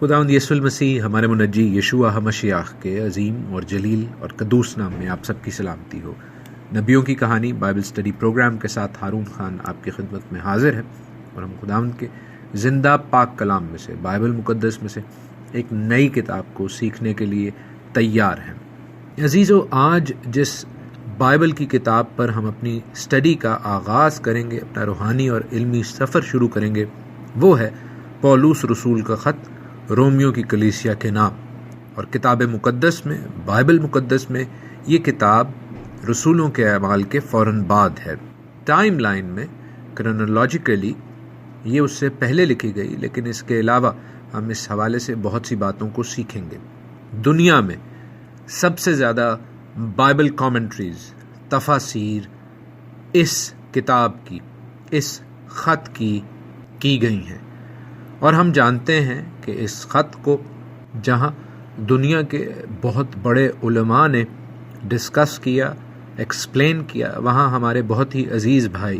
خداوند یسوع المسیح ہمارے منجی یشوع مشیاخ کے عظیم اور جلیل اور قدوس نام میں آپ سب کی سلامتی ہو۔ نبیوں کی کہانی بائبل اسٹڈی پروگرام کے ساتھ ہارون خان آپ کی خدمت میں حاضر ہے، اور ہم خداوند کے زندہ پاک کلام میں سے، بائبل مقدس میں سے ایک نئی کتاب کو سیکھنے کے لیے تیار ہیں۔ عزیزو، آج جس بائبل کی کتاب پر ہم اپنی اسٹڈی کا آغاز کریں گے، اپنا روحانی اور علمی سفر شروع کریں گے، وہ ہے پولس رسول کا خط رومیو کی کلیسیا کے نام۔ اور کتاب مقدس میں، بائبل مقدس میں، یہ کتاب رسولوں کے اعمال کے فوراً بعد ہے۔ ٹائم لائن میں کرونالوجیکلی یہ اس سے پہلے لکھی گئی، لیکن اس کے علاوہ ہم اس حوالے سے بہت سی باتوں کو سیکھیں گے۔ دنیا میں سب سے زیادہ بائبل کامنٹریز، تفاسیر اس کتاب کی، اس خط کی گئی ہیں، اور ہم جانتے ہیں کہ اس خط کو جہاں دنیا کے بہت بڑے علماء نے ڈسکس کیا، ایکسپلین کیا، وہاں ہمارے بہت ہی عزیز بھائی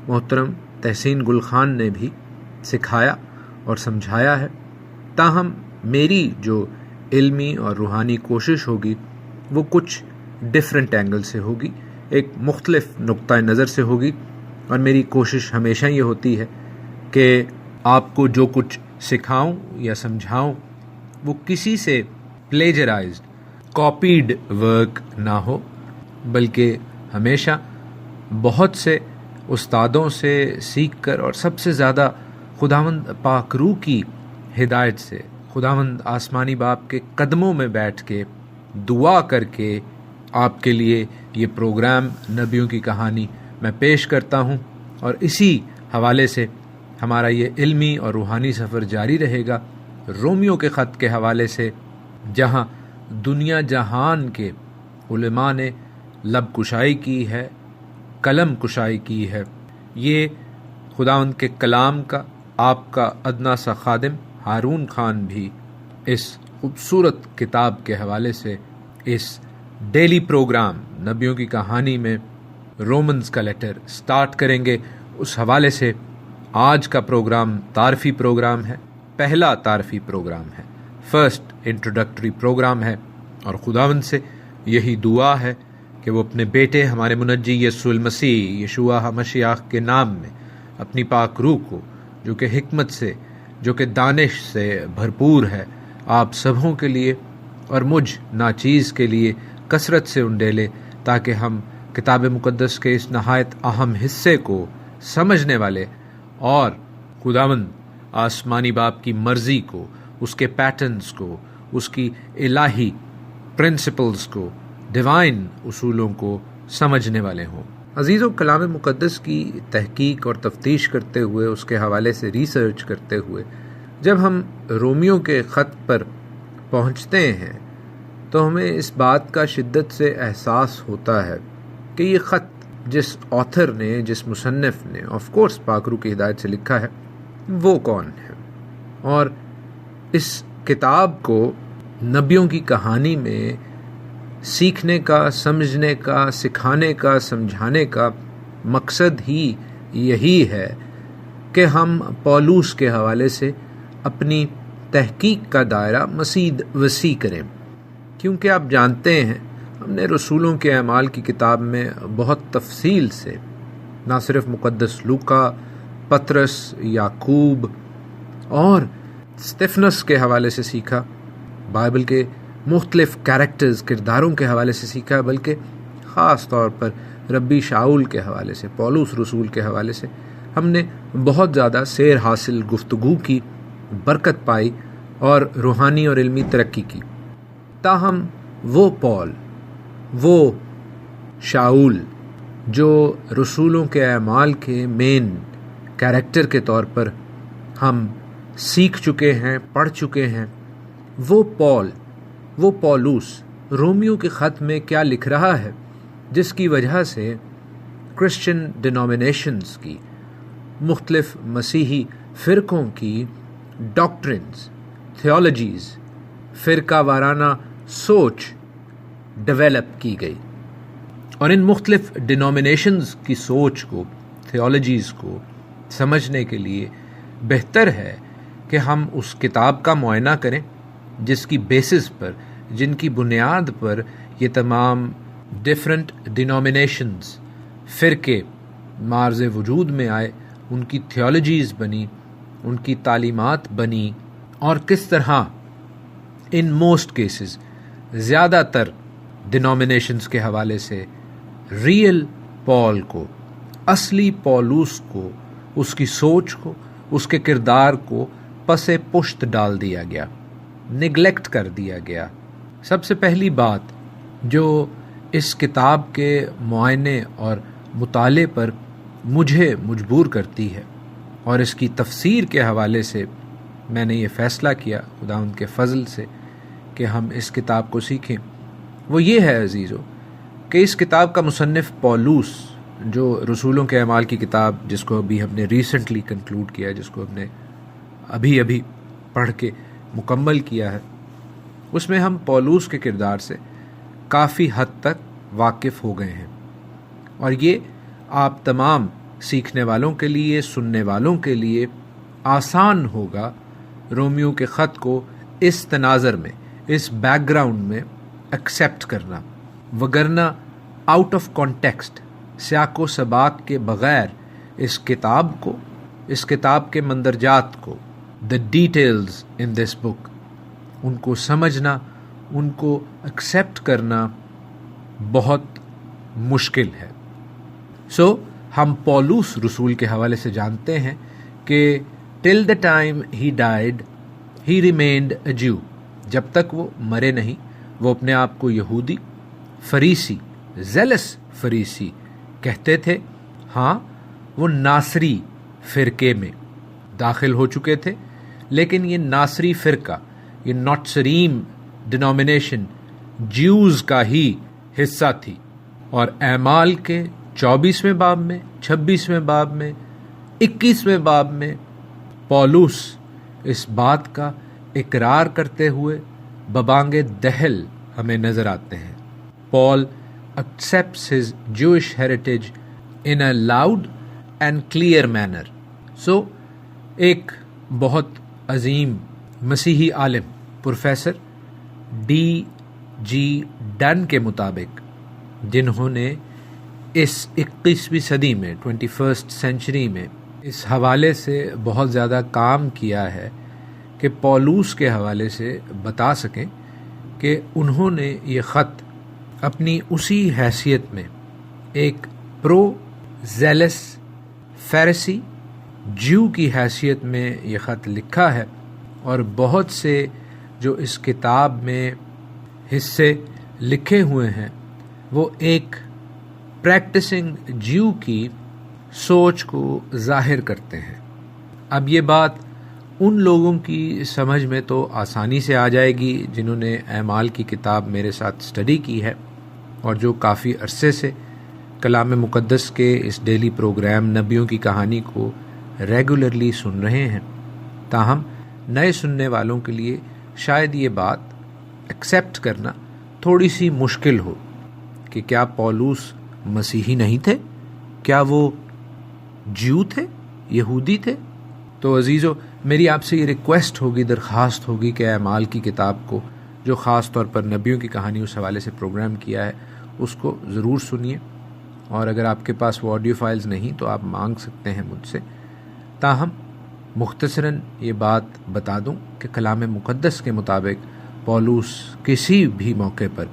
محترم تحسین گل خان نے بھی سکھایا اور سمجھایا ہے۔ تاہم میری جو علمی اور روحانی کوشش ہوگی وہ کچھ ڈیفرنٹ اینگل سے ہوگی، ایک مختلف نقطہ نظر سے ہوگی، اور میری کوشش ہمیشہ یہ ہوتی ہے کہ آپ کو جو کچھ سکھاؤں یا سمجھاؤں وہ کسی سے پلیجرائزڈ، کاپیڈ ورک نہ ہو، بلکہ ہمیشہ بہت سے استادوں سے سیکھ کر، اور سب سے زیادہ خداوند پاک روح کی ہدایت سے، خداوند آسمانی باپ کے قدموں میں بیٹھ کے دعا کر کے آپ کے لیے یہ پروگرام نبیوں کی کہانی میں پیش کرتا ہوں۔ اور اسی حوالے سے ہمارا یہ علمی اور روحانی سفر جاری رہے گا، رومیو کے خط کے حوالے سے، جہاں دنیا جہان کے علماء نے لب کشائی کی ہے، قلم کشائی کی ہے۔ یہ خداوند کے کلام کا آپ کا ادنا سا خادم ہارون خان بھی اس خوبصورت کتاب کے حوالے سے اس ڈیلی پروگرام نبیوں کی کہانی میں رومنز کا لیٹر سٹارٹ کریں گے۔ اس حوالے سے آج کا پروگرام تعارفی پروگرام ہے، پہلا تعارفی پروگرام ہے، فرسٹ انٹروڈکٹری پروگرام ہے، اور خداوند سے یہی دعا ہے کہ وہ اپنے بیٹے ہمارے منجی یسوع المسیح یشوع مشیاخ کے نام میں اپنی پاک روح کو، جو کہ حکمت سے، جو کہ دانش سے بھرپور ہے، آپ سبوں کے لیے اور مجھ ناچیز کے لیے کثرت سے انڈیلے، تاکہ ہم کتاب مقدس کے اس نہایت اہم حصے کو سمجھنے والے اور خداوند آسمانی باپ کی مرضی کو، اس کے پیٹرنز کو، اس کی الہی پرنسپلز کو، ڈیوائن اصولوں کو سمجھنے والے ہوں۔ عزیزو، کلام مقدس کی تحقیق اور تفتیش کرتے ہوئے، اس کے حوالے سے ریسرچ کرتے ہوئے، جب ہم رومیو کے خط پر پہنچتے ہیں تو ہمیں اس بات کا شدت سے احساس ہوتا ہے کہ یہ خط جس آتھر نے، جس مصنف نے آف کورس پاک روح کی ہدایت سے لکھا ہے، وہ کون ہے، اور اس کتاب کو نبیوں کی کہانی میں سیکھنے کا، سمجھنے کا، سکھانے کا، سمجھانے کا مقصد ہی یہی ہے کہ ہم پولس کے حوالے سے اپنی تحقیق کا دائرہ مزید وسیع کریں، کیونکہ آپ جانتے ہیں ہم نے رسولوں کے اعمال کی کتاب میں بہت تفصیل سے نہ صرف مقدس لوکا، پطرس، یعقوب اور استفنس کے حوالے سے سیکھا، بائبل کے مختلف کیریکٹرز، کرداروں کے حوالے سے سیکھا، بلکہ خاص طور پر ربی شاؤل کے حوالے سے، پولس رسول کے حوالے سے ہم نے بہت زیادہ سیر حاصل، گفتگو کی، برکت پائی اور روحانی اور علمی ترقی کی۔ تاہم وہ پول، وہ شاؤل جو رسولوں کے اعمال کے مین کیریکٹر کے طور پر ہم سیکھ چکے ہیں، پڑھ چکے ہیں، وہ پول، وہ پولس رومیو کے خط میں کیا لکھ رہا ہے، جس کی وجہ سے کرسچن ڈینومینیشنز کی، مختلف مسیحی فرقوں کی ڈاکٹرنز، تھیولوجیز، فرقہ وارانہ سوچ ڈیولپ کی گئی۔ اور ان مختلف ڈینومینیشنز کی سوچ کو، تھیولوجیز کو سمجھنے کے لیے بہتر ہے کہ ہم اس کتاب کا معائنہ کریں جس کی بیسس پر، جن کی بنیاد پر یہ تمام ڈفرینٹ ڈینومینیشنز، فرقے معرض وجود میں آئے، ان کی تھیولوجیز بنی، ان کی تعلیمات بنی، اور کس طرح ان موسٹ کیسز زیادہ تر ڈینومینیشنز کے حوالے سے ریئل پال کو، اصلی پولوس کو، اس کی سوچ کو، اس کے کردار کو پس پشت ڈال دیا گیا، نگلیکٹ کر دیا گیا۔ سب سے پہلی بات جو اس کتاب کے معائنے اور مطالعے پر مجھے مجبور کرتی ہے، اور اس کی تفسیر کے حوالے سے میں نے یہ فیصلہ کیا خداوند کے فضل سے کہ ہم اس کتاب کو سیکھیں، وہ یہ ہے عزیزو کہ اس کتاب کا مصنف پولوس، جو رسولوں کے اعمال کی کتاب جس کو ابھی ہم نے ریسنٹلی کنکلوڈ کیا، جس کو ہم نے ابھی پڑھ کے مکمل کیا ہے، اس میں ہم پولوس کے کردار سے کافی حد تک واقف ہو گئے ہیں، اور یہ آپ تمام سیکھنے والوں کے لیے، سننے والوں کے لیے آسان ہوگا رومیو کے خط کو اس تناظر میں، اس بیک گراؤنڈ میں ایکسیپٹ کرنا، وگرنہ آؤٹ آف کانٹیکسٹ، سیاق و سباق کے بغیر اس کتاب کو، اس کتاب کے مندرجات کو، the details in this book، ان کو سمجھنا، ان کو ایکسیپٹ کرنا بہت مشکل ہے۔ ہم پولوس رسول کے حوالے سے جانتے ہیں کہ till the time he died he remained a Jew، جب تک وہ مرے نہیں وہ اپنے آپ کو یہودی، فریسی، zealous فریسی کہتے تھے۔ ہاں، وہ ناصری فرقے میں داخل ہو چکے تھے، لیکن یہ ناصری فرقہ، یہ نوٹسریم ڈینومینیشن جیوز کا ہی حصہ تھی، اور اعمال کے 24ویں باب میں، 26ویں باب میں، 21ویں باب میں پولوس اس بات کا اقرار کرتے ہوئے ببانگ دہل ہمیں نظر آتے ہیں۔ پال accepts his Jewish heritage in a loud and clear manner۔ ایک بہت عظیم مسیحی عالم پروفیسر D.G. ڈن کے مطابق، جنہوں نے اس 21ویں صدی میں، 21st سینچری میں اس حوالے سے بہت زیادہ کام کیا ہے کہ پولوس کے حوالے سے بتا سکیں کہ انہوں نے یہ خط اپنی اسی حیثیت میں ایک پرو زیلس فیرسی جیو کی حیثیت میں یہ خط لکھا ہے، اور بہت سے جو اس کتاب میں حصے لکھے ہوئے ہیں وہ ایک پریکٹسنگ جیو کی سوچ کو ظاہر کرتے ہیں۔ اب یہ بات ان لوگوں کی سمجھ میں تو آسانی سے آ جائے گی جنہوں نے اعمال کی کتاب میرے ساتھ اسٹڈی کی ہے، اور جو کافی عرصے سے کلام مقدس کے اس ڈیلی پروگرام نبیوں کی کہانی کو ریگولرلی سن رہے ہیں۔ تاہم نئے سننے والوں کے لیے شاید یہ بات ایکسیپٹ کرنا تھوڑی سی مشکل ہو کہ کیا پولوس مسیحی نہیں تھے؟ کیا وہ جیو تھے، یہودی تھے؟ تو عزیزو، میری آپ سے یہ ریکویسٹ ہوگی، درخواست ہوگی کہ اعمال کی کتاب کو، جو خاص طور پر نبیوں کی کہانی اس حوالے سے پروگرام کیا ہے، اس کو ضرور سنیے، اور اگر آپ کے پاس وہ آڈیو فائلز نہیں تو آپ مانگ سکتے ہیں مجھ سے۔ تاہم مختصراً یہ بات بتا دوں کہ کلام مقدس کے مطابق پولوس کسی بھی موقع پر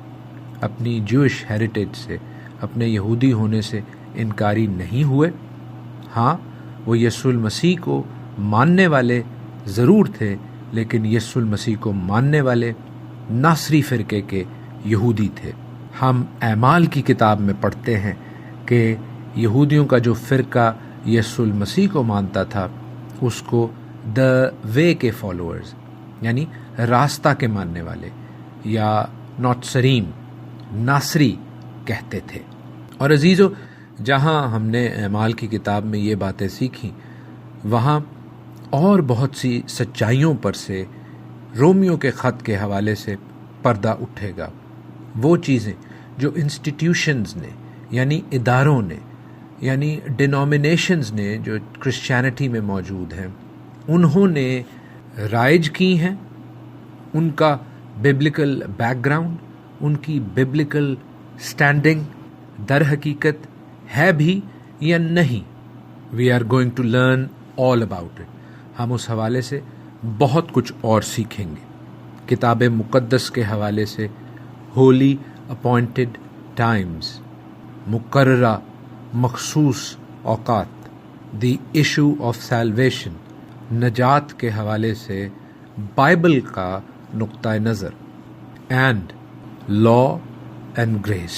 اپنی جوش ہیریٹیج سے، اپنے یہودی ہونے سے انکاری نہیں ہوئے۔ ہاں، وہ یسوع المسیح کو ماننے والے ضرور تھے، لیکن یسوع المسیح کو ماننے والے ناصری فرقے کے یہودی تھے۔ ہم اعمال کی کتاب میں پڑھتے ہیں کہ یہودیوں کا جو فرقہ یسوع المسیح کو مانتا تھا، اس کو دا وے کے فالوورز، یعنی راستہ کے ماننے والے، یا نوٹسریم، ناصری کہتے تھے۔ اور عزیزو، جہاں ہم نے اعمال کی کتاب میں یہ باتیں سیکھیں، وہاں اور بہت سی سچائیوں پر سے رومیو کے خط کے حوالے سے پردہ اٹھے گا۔ وہ چیزیں جو انسٹیٹیوشنز نے، یعنی اداروں نے، یعنی ڈینومینیشنز نے، جو کرسچینٹی میں موجود ہیں، انہوں نے رائج کی ہیں، ان کا ببلیکل بیک گراؤنڈ، ان کی ببلیکل سٹینڈنگ در حقیقت ہے بھی یا نہیں. We are going to learn all about it. ہم اس حوالے سے بہت کچھ اور سیکھیں گے. کتاب مقدس کے حوالے سے ہولی اپوائنٹڈ ٹائمز، مقررہ مخصوص اوقات، دی ایشو آف سیلویشن، نجات کے حوالے سے بائبل کا نقطہ نظر، اینڈ لا اینڈ گریس،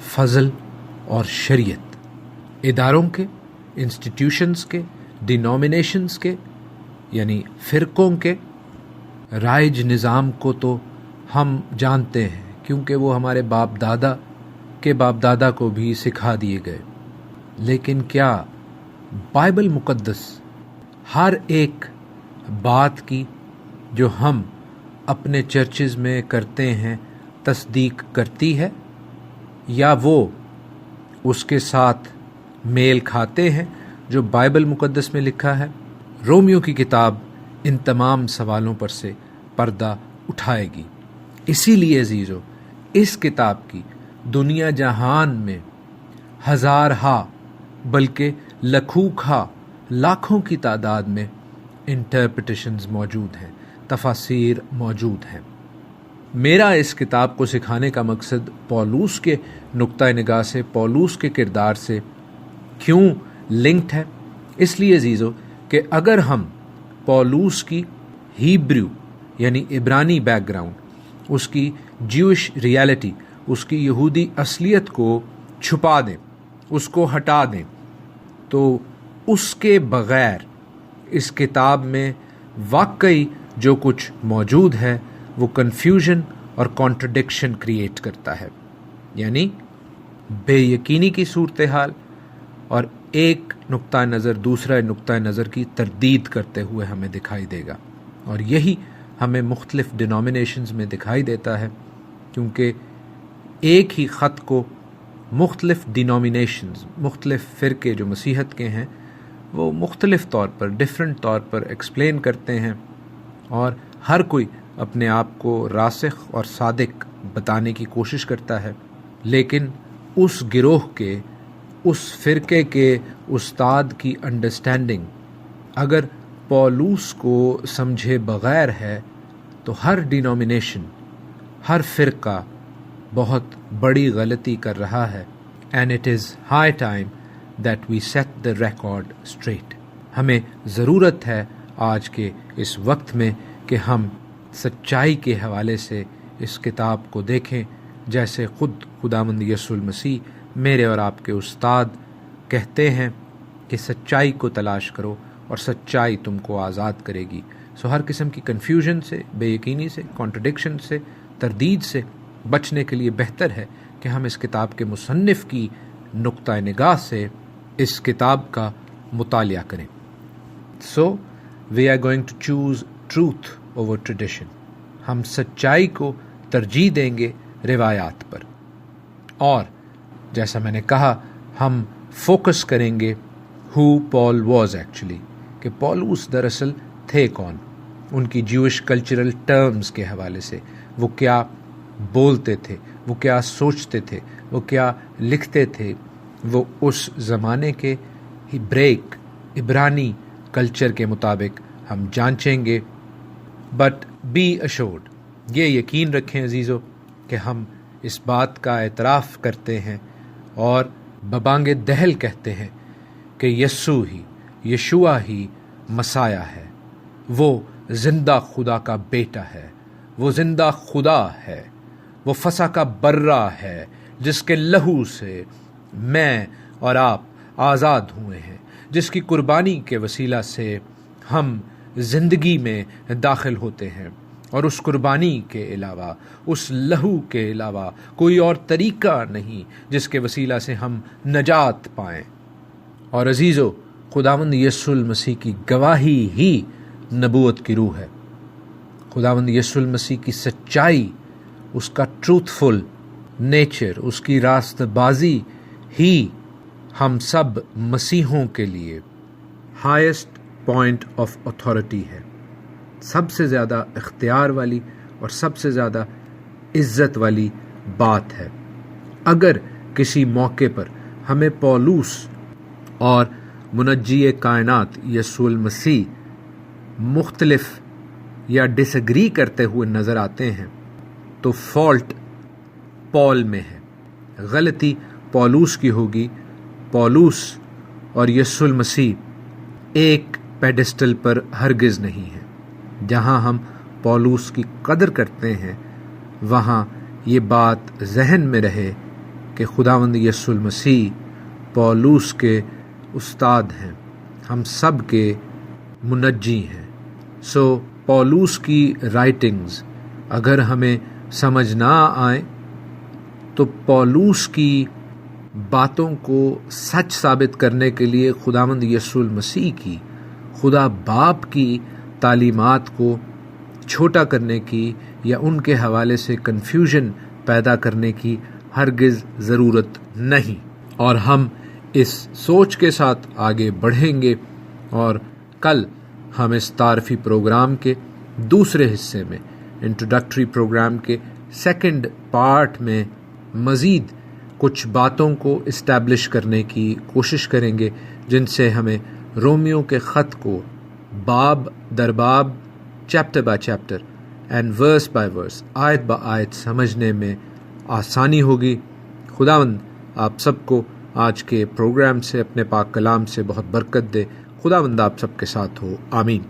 فضل اور شریعت، اداروں کے، انسٹیٹیوشنز کے، ڈینومینیشنز کے یعنی فرقوں کے رائج نظام کو تو ہم جانتے ہیں کیونکہ وہ ہمارے باپ دادا کے باپ دادا کو بھی سکھا دیے گئے. لیکن کیا بائبل مقدس ہر ایک بات کی جو ہم اپنے چرچز میں کرتے ہیں تصدیق کرتی ہے، یا وہ اس کے ساتھ میل کھاتے ہیں جو بائبل مقدس میں لکھا ہے؟ رومیو کی کتاب ان تمام سوالوں پر سے پردہ اٹھائے گی. اسی لیے عزیزو، اس کتاب کی دنیا جہان میں ہزارہا بلکہ لکھوکھا لاکھوں کی تعداد میں انٹرپریٹیشنز موجود ہیں، تفاسیر موجود ہیں. میرا اس کتاب کو سکھانے کا مقصد پولوس کے نقطہ نگاہ سے، پولوس کے کردار سے کیوں لنکڈ ہے؟ اس لیے عزیزو کہ اگر ہم پولوس کی ہیبریو یعنی عبرانی بیک گراؤنڈ، اس کی جیوش ریالٹی، اس کی یہودی اصلیت کو چھپا دیں، اس کو ہٹا دیں، تو اس کے بغیر اس کتاب میں واقعی جو کچھ موجود ہے وہ کنفیوژن اور کانٹرڈکشن کریٹ کرتا ہے. یعنی بے یقینی کی صورتحال اور ایک نقطہ نظر دوسرا نقطہ نظر کی تردید کرتے ہوئے ہمیں دکھائی دے گا. اور یہی ہمیں مختلف ڈینومینیشنز میں دکھائی دیتا ہے، کیونکہ ایک ہی خط کو مختلف ڈینومینیشنز، مختلف فرقے جو مسیحت کے ہیں، وہ مختلف طور پر، ڈیفرنٹ طور پر ایکسپلین کرتے ہیں، اور ہر کوئی اپنے آپ کو راسخ اور صادق بتانے کی کوشش کرتا ہے. لیکن اس گروہ کے، اس فرقے کے استاد کی انڈرسٹینڈنگ اگر پولوس کو سمجھے بغیر ہے تو ہر ڈینومینیشن، ہر فرقہ بہت بڑی غلطی کر رہا ہے. And it is high time that we set the record straight. ہمیں ضرورت ہے آج کے اس وقت میں کہ ہم سچائی کے حوالے سے اس کتاب کو دیکھیں، جیسے خود خداوند یسوع المسیح میرے اور آپ کے استاد کہتے ہیں کہ سچائی کو تلاش کرو اور سچائی تم کو آزاد کرے گی. سو ہر قسم کی کنفیوژن سے، بے یقینی سے، کانٹرڈکشن سے، تردید سے بچنے کے لیے بہتر ہے کہ ہم اس کتاب کے مصنف کی نقطہ نگاہ سے اس کتاب کا مطالعہ کریں. So we are going to choose truth over tradition. ہم سچائی کو ترجیح دیں گے روایات پر، اور جیسا میں نے کہا ہم فوکس کریں گے ہو پال واز ایکچولی، کہ پولوس دراصل تھے کون، ان کی جیوش کلچرل ٹرمز کے حوالے سے وہ کیا بولتے تھے، وہ کیا سوچتے تھے، وہ کیا لکھتے تھے. وہ اس زمانے کے ہیبریک عبرانی کلچر کے مطابق ہم جانچیں گے. بٹ بی ایشورڈ، یہ یقین رکھیں عزیزو کہ ہم اس بات کا اعتراف کرتے ہیں اور ببانگ دہل کہتے ہیں کہ یشوع ہی مسیح ہے، وہ زندہ خدا کا بیٹا ہے، وہ زندہ خدا ہے، وہ فسح کا برہ ہے جس کے لہو سے میں اور آپ آزاد ہوئے ہیں، جس کی قربانی کے وسیلہ سے ہم زندگی میں داخل ہوتے ہیں، اور اس قربانی کے علاوہ، اس لہو کے علاوہ کوئی اور طریقہ نہیں جس کے وسیلہ سے ہم نجات پائیں. اور عزیزو، خداوند یسوع المسیح کی گواہی ہی نبوت کی روح ہے. خداوند یسوع المسیح کی سچائی، اس کا ٹروتھفل نیچر، اس کی راست بازی ہی ہم سب مسیحوں کے لیے ہائیسٹ پوائنٹ آف اتھارٹی ہے. سب سے زیادہ اختیار والی اور سب سے زیادہ عزت والی بات ہے۔ اگر کسی موقع پر ہمیں پولس اور منجی کائنات یسوع المسیح مختلف یا ڈس ایگری کرتے ہوئے نظر آتے ہیں تو فالٹ پول میں ہے، غلطی پولس کی ہوگی۔ پولس اور یسوع المسیح ایک پیڈسٹل پر ہرگز نہیں ہے۔ جہاں ہم پولس کی قدر کرتے ہیں وہاں یہ بات ذہن میں رہے کہ خداوند یسوع المسیح پولس کے استاد ہیں، ہم سب کے منجی ہیں۔ پولس کی رائٹنگز اگر ہمیں سمجھ نہ آئیں تو پولس کی باتوں کو سچ ثابت کرنے کے لیے خداوند یسوع المسیح کی، خدا باپ کی تعلیمات کو چھوٹا کرنے کی یا ان کے حوالے سے کنفیوژن پیدا کرنے کی ہرگز ضرورت نہیں، اور ہم اس سوچ کے ساتھ آگے بڑھیں گے، اور کل ہم اس تعارفی پروگرام کے دوسرے حصے میں، انٹروڈکٹری پروگرام کے سیکنڈ پارٹ میں مزید کچھ باتوں کو اسٹیبلش کرنے کی کوشش کریں گے جن سے ہمیں رومیو کے خط کو باب در باب، chapter by chapter and verse by verse, آیت با آیت سمجھنے میں آسانی ہوگی۔ خداوند آپ سب کو آج کے پروگرام سے، اپنے پاک کلام سے بہت برکت دے۔ خداوند آپ سب کے ساتھ ہو، آمین۔